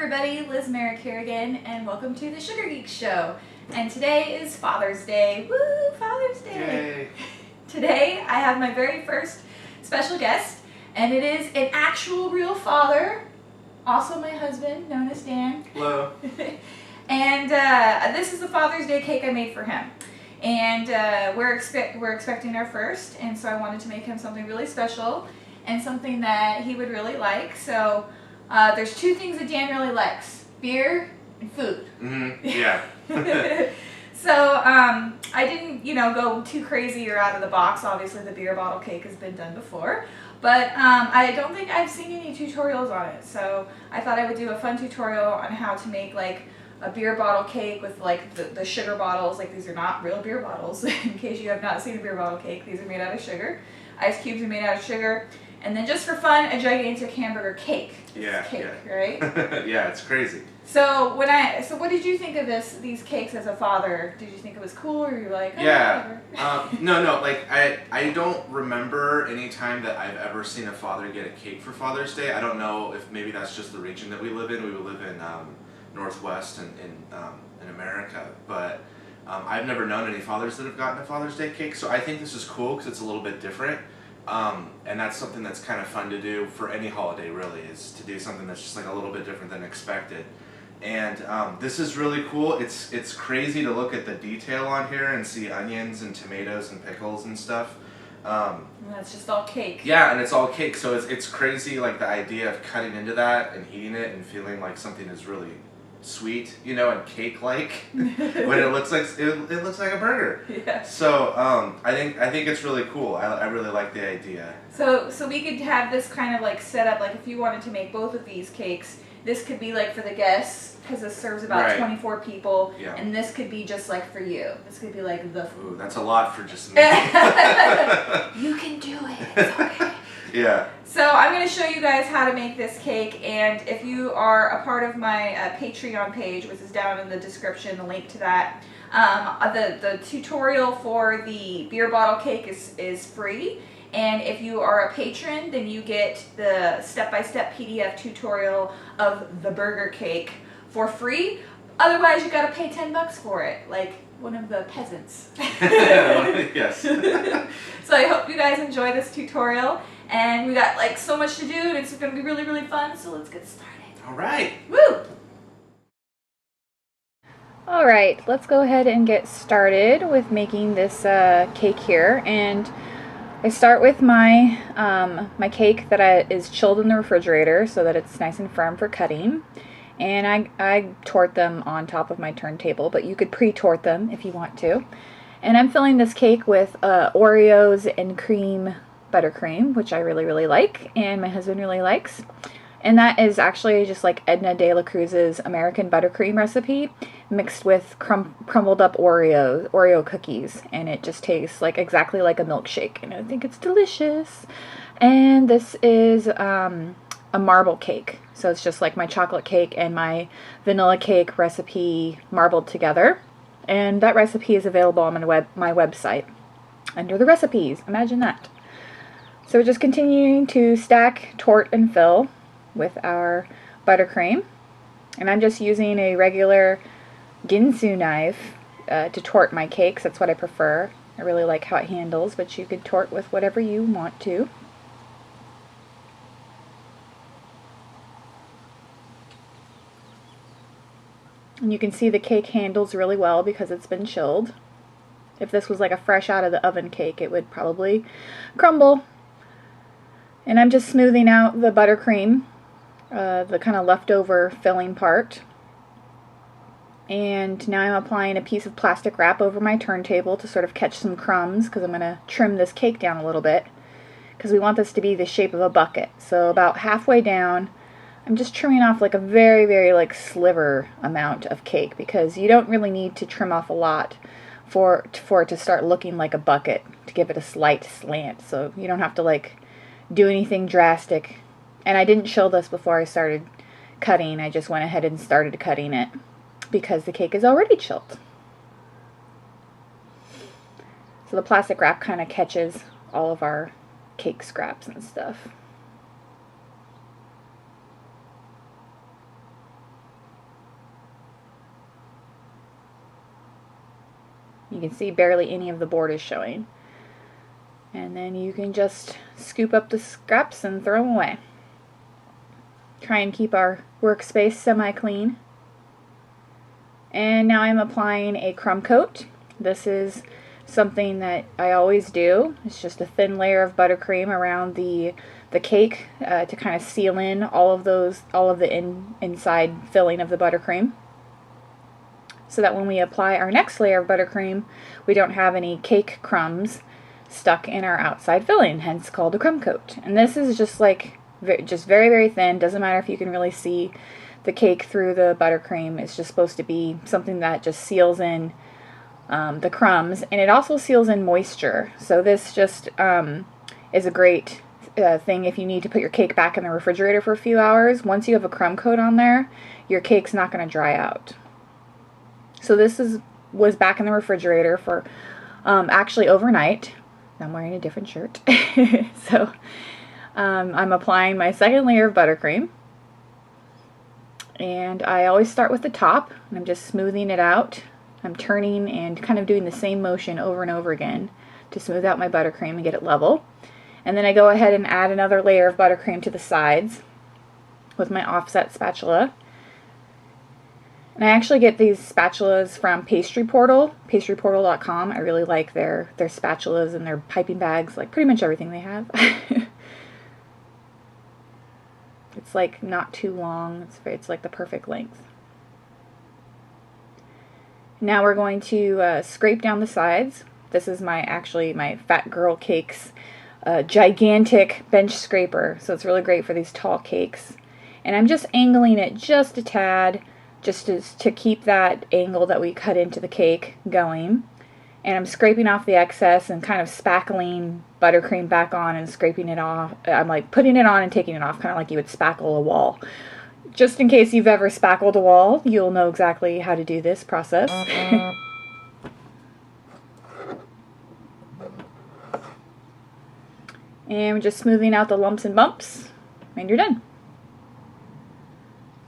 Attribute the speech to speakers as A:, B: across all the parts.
A: everybody, Liz Merrick here again, and welcome to the Sugar Geek Show. And today is Father's Day. Woo, Father's Day! Yay. Today I have my very first special guest, and it is an actual real father, also my husband, known as Dan.
B: Hello.
A: And this is the Father's Day cake I made for him. And we're expecting our first, and so I wanted to make him something really special and something that he would really like. So there's two things that Dan really likes: beer and food.
B: Mm-hmm. Yeah.
A: So I didn't, go too crazy or out of the box. Obviously, the beer bottle cake has been done before, but I don't think I've seen any tutorials on it. So I thought I would do a fun tutorial on how to make like a beer bottle cake with like the sugar bottles. Like, these are not real beer bottles. In case you have not seen a beer bottle cake, these are made out of sugar. Ice cubes are made out of sugar. And then just for fun, a gigantic hamburger cake.
B: Yeah,
A: cake,
B: yeah.
A: Right?
B: Yeah, it's crazy.
A: So what did you think of these cakes as a father? Did you think it was cool, or you were like, oh,
B: yeah,
A: whatever?
B: no, like I don't remember any time that I've ever seen a father get a cake for Father's Day. I don't know if maybe that's just the region that we live in. We live in Northwest in America, but I've never known any fathers that have gotten a Father's Day cake. So I think this is cool because it's a little bit different. And that's something that's kind of fun to do for any holiday, really, is to do something that's just like a little bit different than expected. And this is really cool. It's crazy to look at the detail on here and see onions and tomatoes and pickles and stuff.
A: And that's just all cake.
B: Yeah, and it's all cake. So it's crazy, like the idea of cutting into that and eating it and feeling like something is really sweet, and cake-like when it looks like it looks like a burger.
A: Yeah.
B: So I think it's really cool. I really like the idea.
A: So we could have this kind of like set up, like if you wanted to make both of these cakes, this could be like for the guests, because this serves about
B: Right.
A: 24 people,
B: Yeah.
A: and this could be just like for you. This could be like the
B: Ooh, that's a lot for just me.
A: You can do it. It's okay.
B: Yeah.
A: So I'm going to show you guys how to make this cake, and if you are a part of my Patreon page, which is down in the description, the link to that, the tutorial for the beer bottle cake is free, and if you are a patron, then you get the step-by-step PDF tutorial of the burger cake for free. Otherwise, you got to pay $10 for it, like one of the peasants.
B: Yes.
A: So I hope you guys enjoy this tutorial. And we got like so much to do, and it's going to be really, really fun, so let's get started.
B: All right.
A: Woo! Alright, let's go ahead and get started with making this cake here. And I start with my my cake that is chilled in the refrigerator so that it's nice and firm for cutting. And I tort them on top of my turntable, but you could pre-tort them if you want to. And I'm filling this cake with Oreos and buttercream, which I really, really like, and my husband really likes. And that is actually just like Edna De La Cruz's American buttercream recipe mixed with crumbled up Oreo cookies, and it just tastes like exactly like a milkshake, and I think it's delicious. And this is a marble cake, so it's just like my chocolate cake and my vanilla cake recipe marbled together, and that recipe is available on my website under the recipes. Imagine that. So we're just continuing to stack, tort, and fill with our buttercream. And I'm just using a regular Ginsu knife to tort my cakes. That's what I prefer. I really like how it handles, but you could tort with whatever you want to. And you can see the cake handles really well because it's been chilled. If this was like a fresh out of the oven cake, it would probably crumble. And I'm just smoothing out the buttercream, the kind of leftover filling part. And now I'm applying a piece of plastic wrap over my turntable to sort of catch some crumbs, because I'm going to trim this cake down a little bit, because we want this to be the shape of a bucket. So about halfway down, I'm just trimming off like a very, very like sliver amount of cake, because you don't really need to trim off a lot for it to start looking like a bucket, to give it a slight slant. So you don't have to like do anything drastic. And I didn't chill this before I started cutting. I just went ahead and started cutting it because the cake is already chilled. So the plastic wrap kind of catches all of our cake scraps and stuff. You can see barely any of the board is showing. And then you can just scoop up the scraps and throw them away. Try and keep our workspace semi-clean. And now I'm applying a crumb coat. This is something that I always do. It's just a thin layer of buttercream around the cake to kind of seal in all of the inside filling of the buttercream, so that when we apply our next layer of buttercream, we don't have any cake crumbs stuck in our outside filling, hence called a crumb coat. And this is just like very, very thin. Doesn't matter if you can really see the cake through the buttercream. It's just supposed to be something that just seals in the crumbs, and it also seals in moisture. So this just is a great thing if you need to put your cake back in the refrigerator for a few hours. Once you have a crumb coat on there, your cake's not going to dry out. So this was back in the refrigerator for actually overnight. I'm wearing a different shirt. So I'm applying my second layer of buttercream. And I always start with the top, and I'm just smoothing it out. I'm turning and kind of doing the same motion over and over again to smooth out my buttercream and get it level. And then I go ahead and add another layer of buttercream to the sides with my offset spatula. And I actually get these spatulas from Pastry Portal, pastryportal.com. I really like their spatulas and their piping bags, like pretty much everything they have. It's like not too long. It's like the perfect length. Now we're going to scrape down the sides. This is my Fat Girl Cakes gigantic bench scraper, so it's really great for these tall cakes. And I'm just angling it just a tad, just to keep that angle that we cut into the cake going. And I'm scraping off the excess and kind of spackling buttercream back on and scraping it off. I'm like putting it on and taking it off, kind of like you would spackle a wall. Just in case you've ever spackled a wall, you'll know exactly how to do this process. And we're just smoothing out the lumps and bumps, and you're done.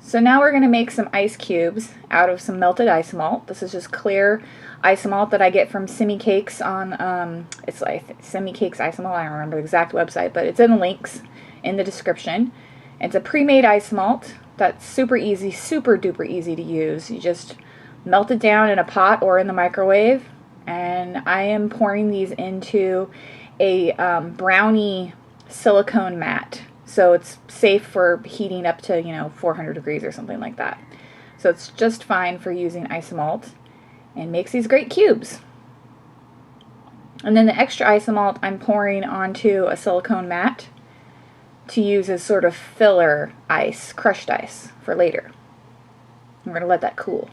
A: So now we're going to make some ice cubes out of some melted ice malt. This is just clear ice malt that I get from Simi Cakes on, it's like Simi Cakes Ice Malt. I don't remember the exact website, but it's in the links in the description. It's a pre-made ice malt that's super easy, super duper easy to use. You just melt it down in a pot or in the microwave, and I am pouring these into a brownie silicone mat. So it's safe for heating up to, 400 degrees or something like that. So it's just fine for using ice malt and makes these great cubes. And then the extra ice malt I'm pouring onto a silicone mat to use as sort of filler ice, crushed ice, for later. I'm going to let that cool.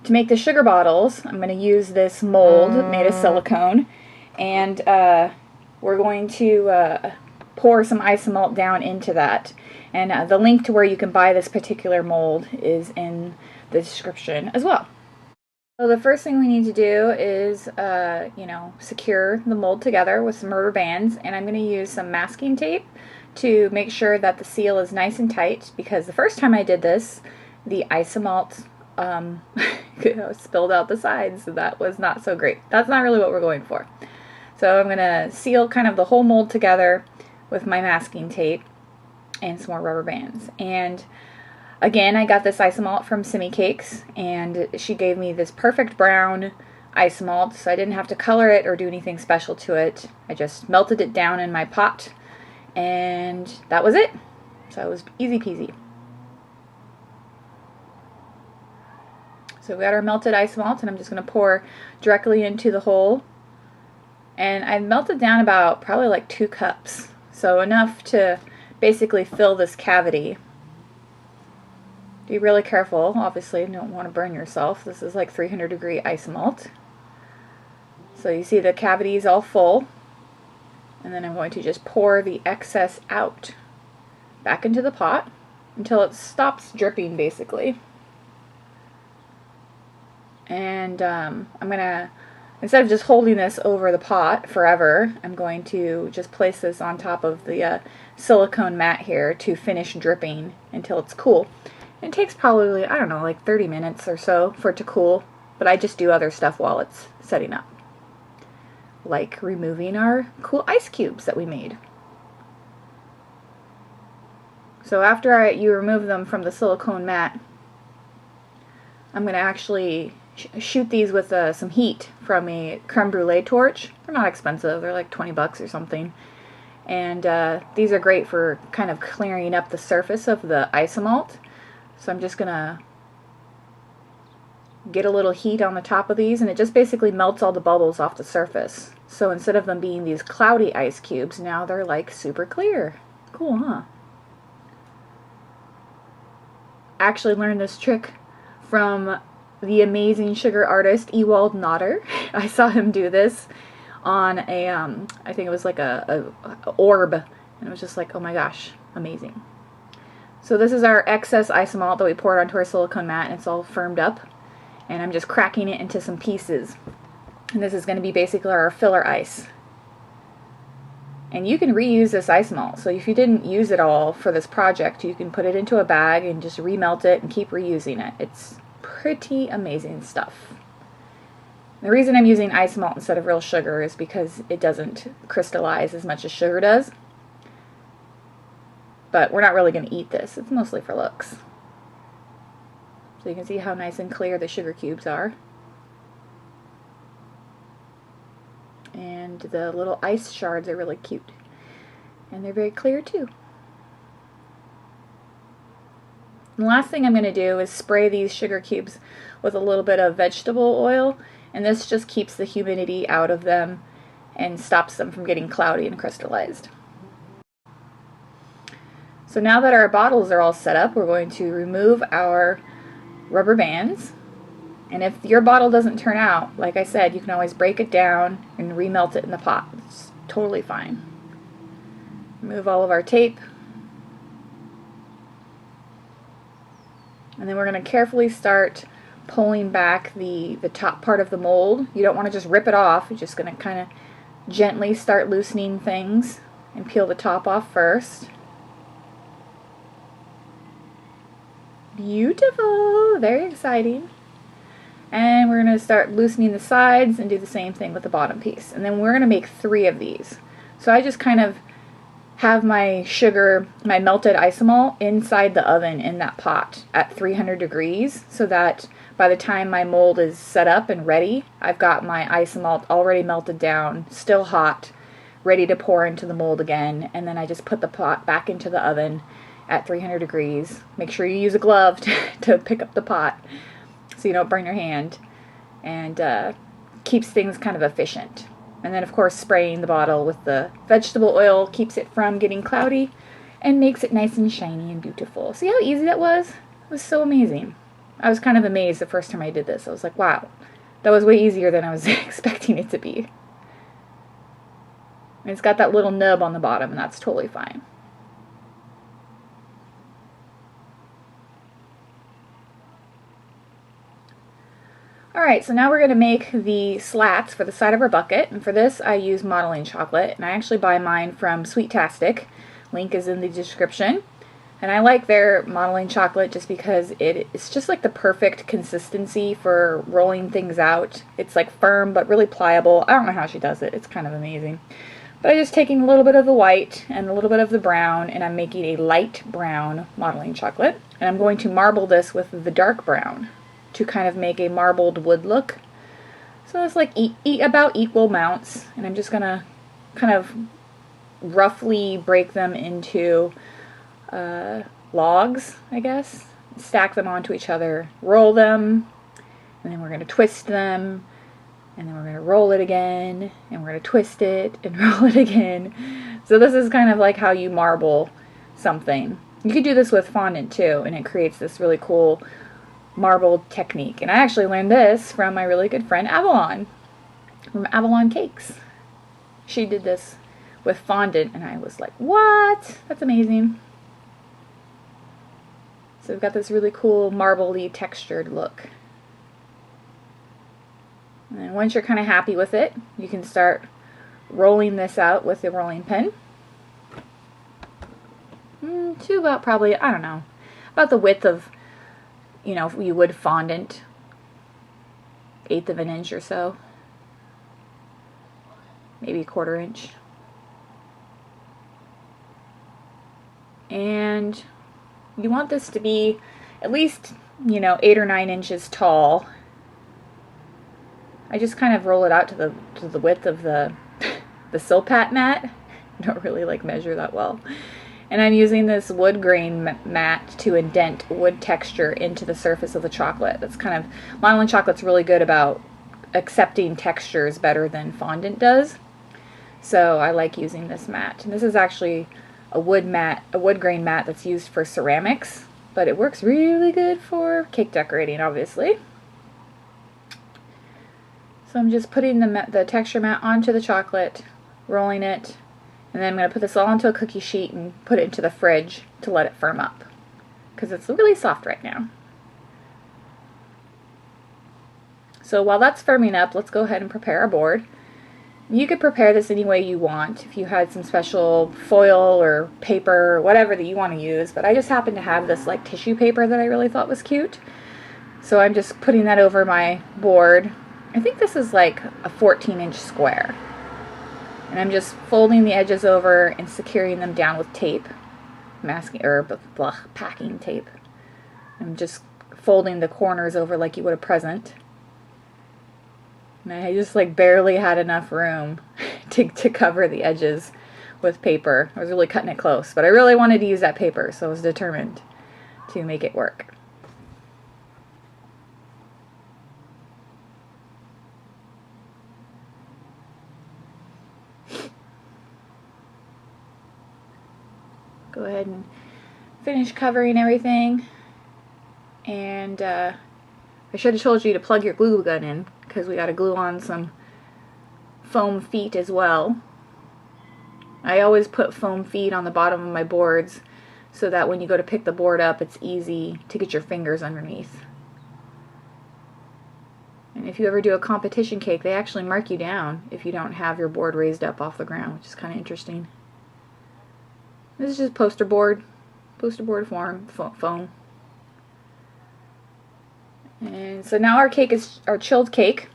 A: To make the sugar bottles, I'm going to use this mold made of silicone, and we're going to pour some ice malt down into that. And the link to where you can buy this particular mold is in the description as well. So the first thing we need to do is, secure the mold together with some rubber bands, and I'm going to use some masking tape to make sure that the seal is nice and tight, because the first time I did this, the isomalt spilled out the sides, so that was not so great. That's not really what we're going for. So I'm going to seal kind of the whole mold together with my masking tape and some more rubber bands. And again, I got this ice malt from Simi Cakes, and she gave me this perfect brown ice malt, so I didn't have to color it or do anything special to it. I just melted it down in my pot, and that was it. So it was easy peasy. So we got our melted ice malt, and I'm just going to pour directly into the hole. And I melted down about probably like 2 cups, so enough to basically fill this cavity. Be really careful, obviously, you don't want to burn yourself. This is like 300-degree ice malt. So you see the cavity is all full. And then I'm going to just pour the excess out back into the pot until it stops dripping, basically. And I'm going to, instead of just holding this over the pot forever, I'm going to just place this on top of the silicone mat here to finish dripping until it's cool. It takes probably, I don't know, like 30 minutes or so for it to cool. but I just do other stuff while it's setting up, like removing our cool ice cubes that we made. So after you remove them from the silicone mat, I'm going to actually shoot these with some heat from a creme brulee torch. They're not expensive, they're like 20 bucks or something. And these are great for kind of clearing up the surface of the isomalt. So I'm just going to get a little heat on the top of these, and it just basically melts all the bubbles off the surface. So instead of them being these cloudy ice cubes, now they're like super clear. Cool, huh? I actually learned this trick from the amazing sugar artist Ewald Notter. I saw him do this on a, I think it was like a orb, and it was just like, oh my gosh, amazing. So this is our excess isomalt that we poured onto our silicone mat, and it's all firmed up, and I'm just cracking it into some pieces. And this is going to be basically our filler ice. And you can reuse this isomalt, so if you didn't use it all for this project, you can put it into a bag and just remelt it and keep reusing it. It's pretty amazing stuff. The reason I'm using isomalt instead of real sugar is because it doesn't crystallize as much as sugar does. But we're not really going to eat this. It's mostly for looks. So you can see how nice and clear the sugar cubes are. And the little ice shards are really cute. And they're very clear too. And the last thing I'm going to do is spray these sugar cubes with a little bit of vegetable oil, and this just keeps the humidity out of them and stops them from getting cloudy and crystallized. So now that our bottles are all set up, we're going to remove our rubber bands. And if your bottle doesn't turn out, like I said, you can always break it down and remelt it in the pot. It's totally fine. Remove all of our tape. And then we're going to carefully start pulling back the top part of the mold. You don't want to just rip it off. You're just going to kind of gently start loosening things and peel the top off first. Beautiful! Very exciting. And we're going to start loosening the sides and do the same thing with the bottom piece. And then we're going to make 3 of these. So I just kind of have my sugar, my melted isomalt inside the oven in that pot at 300 degrees so that by the time my mold is set up and ready, I've got my isomalt already melted down, still hot, ready to pour into the mold again. And then I just put the pot back into the oven at 300 degrees. Make sure you use a glove to pick up the pot so you don't burn your hand, and keeps things kind of efficient. And then of course spraying the bottle with the vegetable oil keeps it from getting cloudy and makes it nice and shiny and beautiful. See how easy that was? It was so amazing. I was kind of amazed the first time I did this. I was like, wow, that was way easier than I was expecting it to be. And it's got that little nub on the bottom, and that's totally fine. Alright, so now we're going to make the slats for the side of our bucket, and for this I use modeling chocolate, and I actually buy mine from Sweettastic. Link is in the description. And I like their modeling chocolate just because it's just like the perfect consistency for rolling things out. It's like firm but really pliable. I don't know how she does it. It's kind of amazing. But I'm just taking a little bit of the white and a little bit of the brown, and I'm making a light brown modeling chocolate. And I'm going to marble this with the dark brown to kind of make a marbled wood look. So it's like about equal amounts, and I'm just gonna kind of roughly break them into logs, I guess. Stack them onto each other, roll them, and then we're gonna twist them, and then we're gonna roll it again, and we're gonna twist it and roll it again. So this is kind of like how you marble something. You could do this with fondant too, and it creates this really cool marbled technique. And I actually learned this from my really good friend Avalon, from Avalon Cakes. She did this with fondant, and I was like, what? That's amazing. So we've got this really cool marbly textured look. And then once you're kind of happy with it, you can start rolling this out with the rolling pin to about probably, I don't know, about the width of, you know, you would fondant. 1/8 of an inch or so, maybe 1/4 inch. And you want this to be at least, 8 or 9 inches tall. I just kind of roll it out to the width of the silpat mat. I don't really measure that well. And I'm using this wood grain mat to indent wood texture into the surface of the chocolate. That's kind of, Monolin chocolate's really good about accepting textures better than fondant does. So I like using this mat. And this is actually a wood grain mat that's used for ceramics, but it works really good for cake decorating, obviously. So I'm just putting the texture mat onto the chocolate, rolling it, and then I'm going to put this all onto a cookie sheet and put it into the fridge to let it firm up, because it's really soft right now. So while that's firming up, let's go ahead and prepare our board. You could prepare this any way you want, if you had some special foil or paper or whatever that you want to use, but I just happen to have this tissue paper that I really thought was cute. So I'm just putting that over my board. I think this is a 14-inch square. And I'm just folding the edges over and securing them down with tape, packing tape. I'm just folding the corners over like you would a present. And I just barely had enough room to cover the edges with paper. I was really cutting it close, but I really wanted to use that paper, so I was determined to make it work. Go ahead and finish covering everything. And I should have told you to plug your glue gun in, because we got to glue on some foam feet as well. I always put foam feet on the bottom of my boards so that when you go to pick the board up, it's easy to get your fingers underneath. And if you ever do a competition cake, they actually mark you down if you don't have your board raised up off the ground, which is kind of interesting. This is just poster board form, foam. And so now our cake is our chilled cake.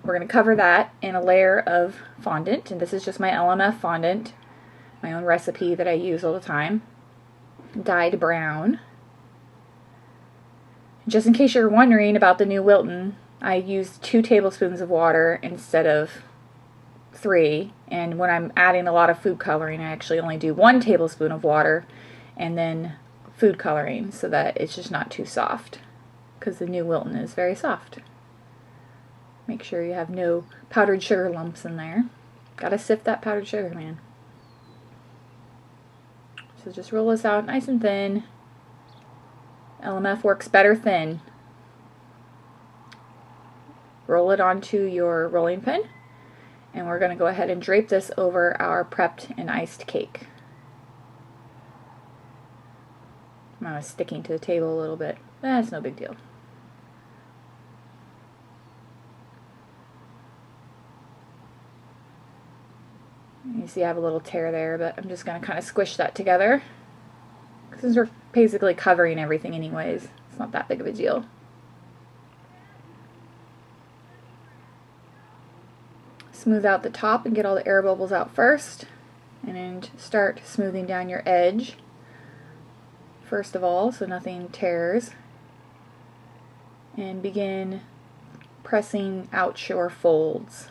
A: We're going to cover that in a layer of fondant, and this is just my LMF fondant, my own recipe that I use all the time, dyed brown. Just in case you're wondering about the new Wilton, I used 2 tablespoons of water instead of 3, and when I'm adding a lot of food coloring, I actually only do 1 tablespoon of water and then food coloring so that it's just not too soft, because the new Wilton is very soft. Make sure you have no powdered sugar lumps in there. Gotta sift that powdered sugar, man. So just roll this out nice and thin. LMF works better thin. Roll it onto your rolling pin, and we're going to go ahead and drape this over our prepped and iced cake. I was sticking to the table a little bit. That's no big deal. You see I have a little tear there, but I'm just going to kind of squish that together, since we're basically covering everything anyways. It's not that big of a deal. Smooth out the top and get all the air bubbles out first, and then start smoothing down your edge first of all so nothing tears, and begin pressing out your folds.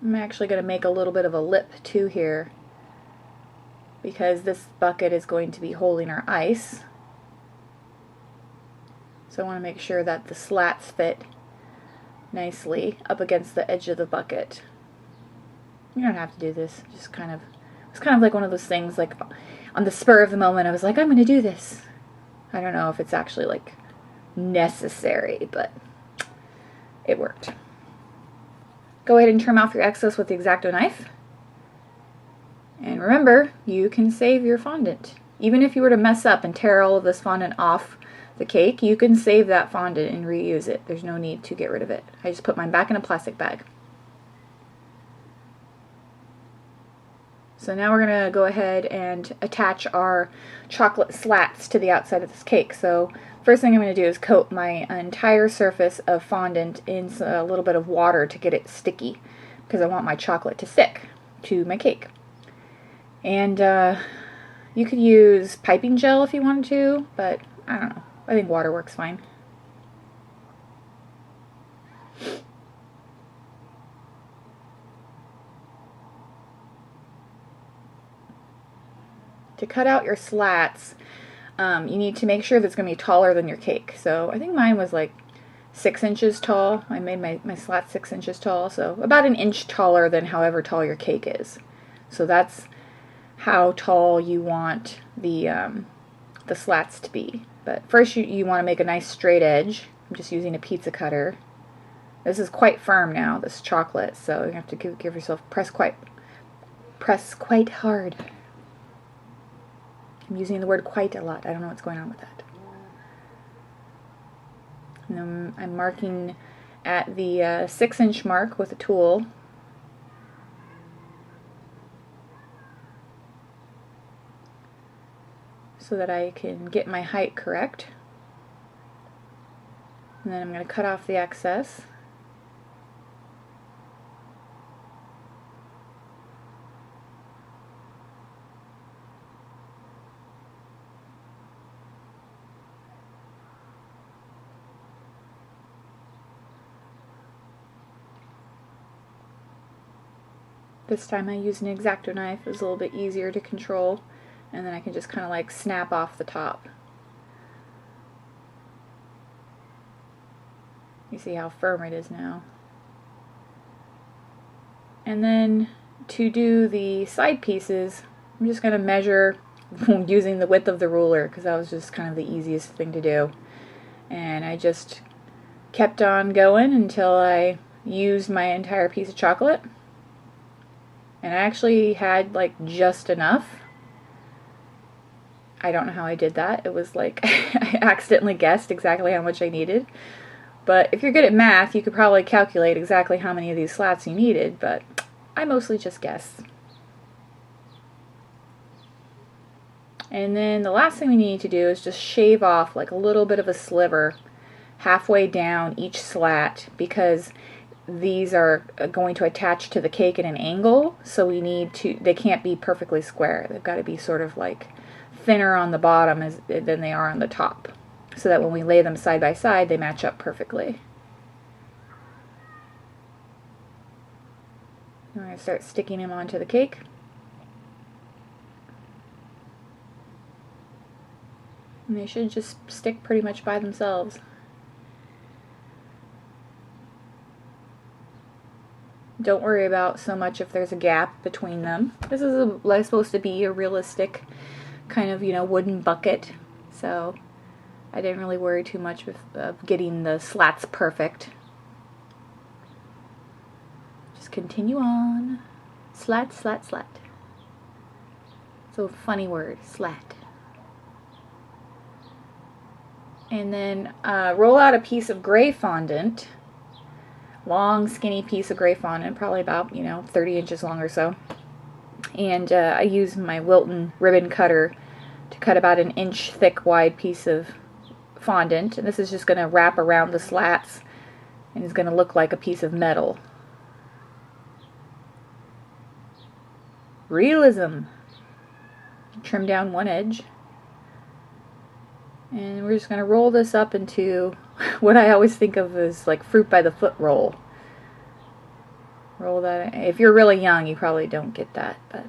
A: I'm actually going to make a little bit of a lip too here, because this bucket is going to be holding our ice. So I want to make sure that the slats fit nicely up against the edge of the bucket. You don't have to do this. Just kind of, it's kind of like one of those things, like on the spur of the moment I was like, I'm going to do this. I don't know if it's actually necessary, but it worked. Go ahead and trim off your excess with the X-Acto knife. And remember, you can save your fondant. Even if you were to mess up and tear all of this fondant off the cake, you can save that fondant and reuse it. There's no need to get rid of it. I just put mine back in a plastic bag. So now we're going to go ahead and attach our chocolate slats to the outside of this cake. So first thing I'm going to do is coat my entire surface of fondant in a little bit of water to get it sticky, because I want my chocolate to stick to my cake. And you could use piping gel if you wanted to, but I don't know. I think water works fine. To cut out your slats, you need to make sure that it's going to be taller than your cake. So I think mine was like 6 inches tall. I made my slats 6 inches tall, so about an inch taller than however tall your cake is. So that's how tall you want the slats to be. But first you want to make a nice straight edge. I'm just using a pizza cutter. This is quite firm now, this chocolate, so you have to give yourself press quite hard. I'm using the word quite a lot. I don't know what's going on with that. And I'm marking at the 6-inch mark with a tool. So that I can get my height correct. And then I'm going to cut off the excess. This time I used an X-Acto knife. It was a little bit easier to control, and then I can just kind of like snap off the top. You see how firm it is now. And then to do the side pieces, I'm just going to measure using the width of the ruler, because that was just kind of the easiest thing to do. And I just kept on going until I used my entire piece of chocolate. And I actually had like just enough. I don't know how I did that. It was like I accidentally guessed exactly how much I needed. But if you're good at math, you could probably calculate exactly how many of these slats you needed, but I mostly just guessed. And then the last thing we need to do is just shave off like a little bit of a sliver halfway down each slat, because these are going to attach to the cake at an angle, so they can't be perfectly square. They've got to be sort of like thinner on the bottom than they are on the top, so that when we lay them side by side, they match up perfectly. I'm going to start sticking them onto the cake. And they should just stick pretty much by themselves. Don't worry about so much if there's a gap between them. This is supposed to be a realistic kind of, wooden bucket, so I didn't really worry too much with getting the slats perfect. Just continue on. Slat, slat, slat. So funny word, slat. And then roll out a piece of gray fondant. Long, skinny piece of gray fondant, probably about, 30 inches long or so. And I use my Wilton ribbon cutter to cut about an inch thick wide piece of fondant. And this is just going to wrap around the slats, and it's going to look like a piece of metal. Realism. Trim down one edge. And we're just going to roll this up into what I always think of as like fruit by the foot roll. Roll that. If you're really young, you probably don't get that, but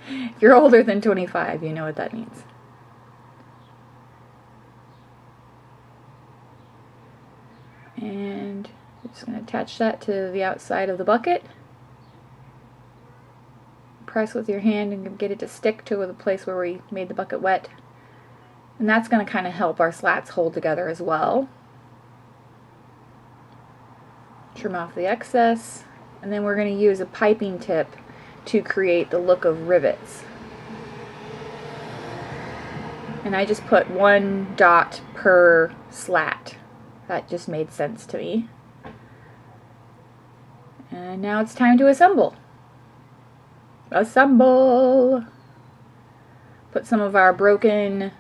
A: if you're older than 25, you know what that means. And I'm just going to attach that to the outside of the bucket. Press with your hand and get it to stick to the place where we made the bucket wet. And that's going to kind of help our slats hold together as well. Trim off the excess, and then we're going to use a piping tip to create the look of rivets. And I just put 1 dot per slat. That just made sense to me. And now it's time to assemble. Assemble! Put some of our broken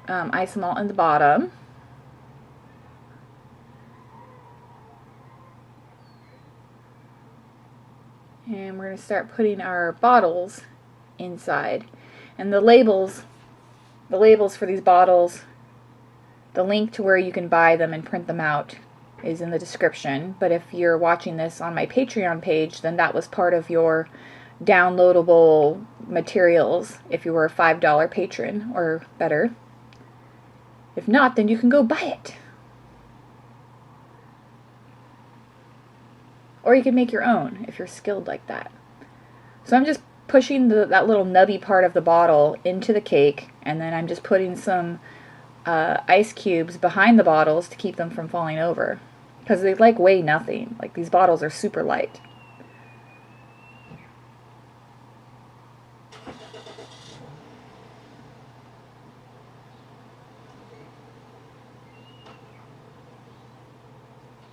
A: isomalt in the bottom. And we're going to start putting our bottles inside. And the labels for these bottles, the link to where you can buy them and print them out is in the description. But if you're watching this on my Patreon page, then that was part of your downloadable materials if you were a $5 patron or better. If not, then you can go buy it. Or you can make your own if you're skilled like that. So I'm just pushing that little nubby part of the bottle into the cake, and then I'm just putting some ice cubes behind the bottles to keep them from falling over. Because they like weigh nothing. Like, these bottles are super light.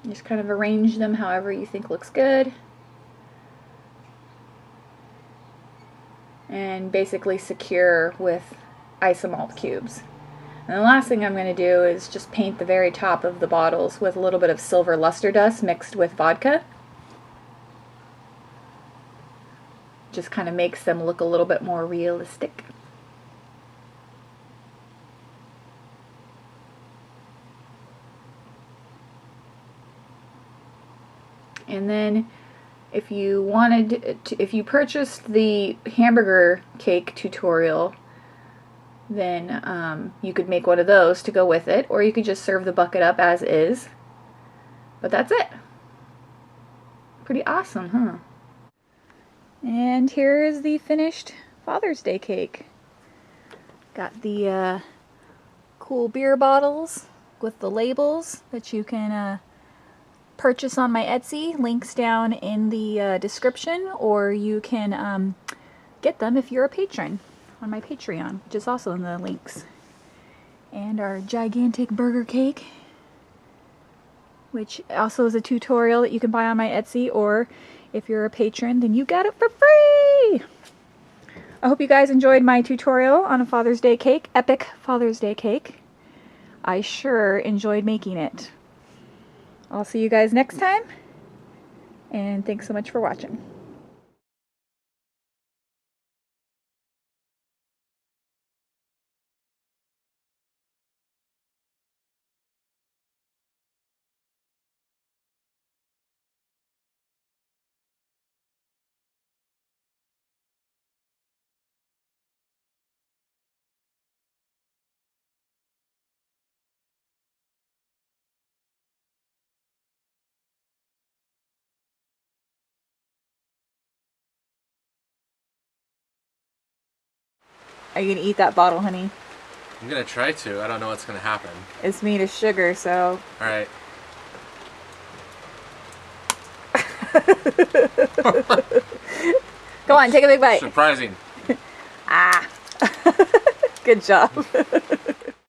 A: Just kind of arrange them however you think looks good. And basically secure with isomalt cubes. And the last thing I'm going to do is just paint the very top of the bottles with a little bit of silver luster dust mixed with vodka. Just kind of makes them look a little bit more realistic. And then if you wanted to, if you purchased the hamburger cake tutorial, then you could make one of those to go with it, or you could just serve the bucket up as is. But that's it. Pretty awesome, huh? And here is the finished Father's Day cake. Got the cool beer bottles with the labels that you can purchase on my Etsy. Links down in the description, or you can get them if you're a patron on my Patreon, which is also in the links. And our gigantic burger cake, which also is a tutorial that you can buy on my Etsy, or if you're a patron, then you got it for free! I hope you guys enjoyed my tutorial on a Father's Day cake, epic Father's Day cake. I sure enjoyed making it. I'll see you guys next time, and thanks so much for watching. Are you gonna eat that bottle, honey?
B: I'm gonna try to. I don't know what's gonna happen.
A: It's made of sugar, so...
B: Alright.
A: Go on, take a big bite.
B: Surprising.
A: Ah. Good job.